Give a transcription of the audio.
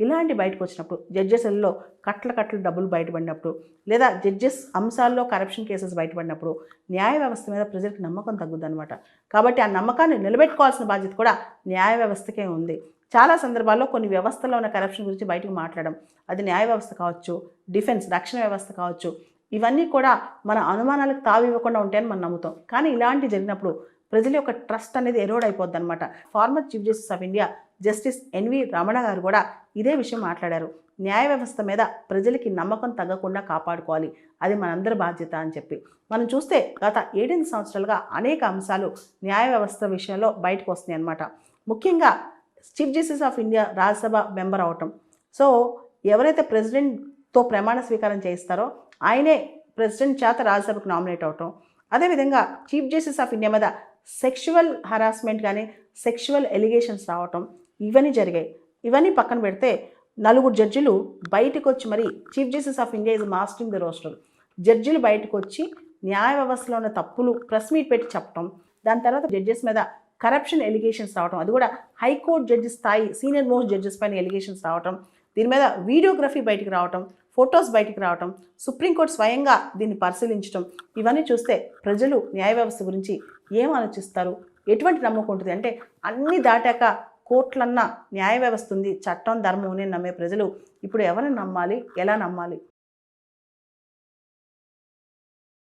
ఇలాంటి బయటకు వచ్చినప్పుడు జడ్జెస్లలో కట్ల డబ్బులు బయటపడినప్పుడు లేదా జడ్జెస్ అంశాల్లో కరప్షన్ కేసెస్ బయటపడినప్పుడు న్యాయ వ్యవస్థ మీద ప్రజలకు నమ్మకం తగ్గుద్దనమాట. కాబట్టి ఆ నమ్మకాన్ని నిలబెట్టుకోవాల్సిన బాధ్యత కూడా న్యాయ వ్యవస్థకే ఉంది. చాలా సందర్భాల్లో కొన్ని వ్యవస్థలో ఉన్న కరప్షన్ గురించి బయటకు మాట్లాడడం, అది న్యాయ వ్యవస్థ కావచ్చు, డిఫెన్స్ రక్షణ వ్యవస్థ కావచ్చు, ఇవన్నీ కూడా మన అనుమానాలకు తావివ్వకుండా ఉంటాయని మనం నమ్ముతాం. కానీ ఇలాంటి జరిగినప్పుడు ప్రజల యొక్క ట్రస్ట్ అనేది ఎరోడ్ అయిపోద్ది అనమాట. Former chief justice of India justice NV Ramana garu కూడా ఇదే విషయం మాట్లాడారు. న్యాయ వ్యవస్థ మీద ప్రజలకి నమ్మకం తగ్గకుండా కాపాడుకోవాలి, అది మనందరి బాధ్యత అని చెప్పి. మనం చూస్తే గత 18 సంవత్సరాలుగా అనేక అంశాలు న్యాయ వ్యవస్థ విషయంలో బయటకు వస్తున్నాయి అన్నమాట. ముఖ్యంగా chief justice of India Rajya Sabha member అవటం. సో ఎవరైతే ప్రెసిడెంట్తో ప్రమాణ స్వీకారం చేయిస్తారో ఆయనే ప్రెసిడెంట్ చేత రాజ్యసభకు నామినేట్ అవటం. అదేవిధంగా చీఫ్ జస్టిస్ ఆఫ్ ఇండియా మీద సెక్షువల్ హరాస్మెంట్ కానీ సెక్షువల్ ఎలిగేషన్స్ రావటం, ఇవన్నీ జరిగాయి. ఇవన్నీ పక్కన పెడితే 4 జడ్జిలు బయటకు వచ్చి మరి chief justice of India is mastering the roster. జడ్జిలు బయటకు వచ్చి న్యాయ వ్యవస్థలో ఉన్న తప్పులు ప్రెస్ మీట్ పెట్టి చెప్పటం, దాని తర్వాత జడ్జెస్ మీద కరప్షన్ ఎలిగేషన్స్ రావటం, అది కూడా హైకోర్టు జడ్జి స్థాయి సీనియర్ మోస్ట్ జడ్జెస్ పైన ఎలిగేషన్స్ రావటం, దీని మీద వీడియోగ్రఫీ బయటికి రావటం, ఫొటోస్ బయటికి రావటం, సుప్రీంకోర్టు స్వయంగా దీన్ని పరిశీలించడం, ఇవన్నీ చూస్తే ప్రజలు న్యాయ వ్యవస్థ గురించి ఏం ఆలోచిస్తారు, ఎటువంటి నమ్మకం ఉంటుంది అంటే అన్నీ దాటాక కోర్టులన్నా న్యాయ వ్యవస్థ ఉంది, చట్టం ధర్మం అని నమ్మే ప్రజలు ఇప్పుడు ఎవరిని నమ్మాలి, ఎలా నమ్మాలి?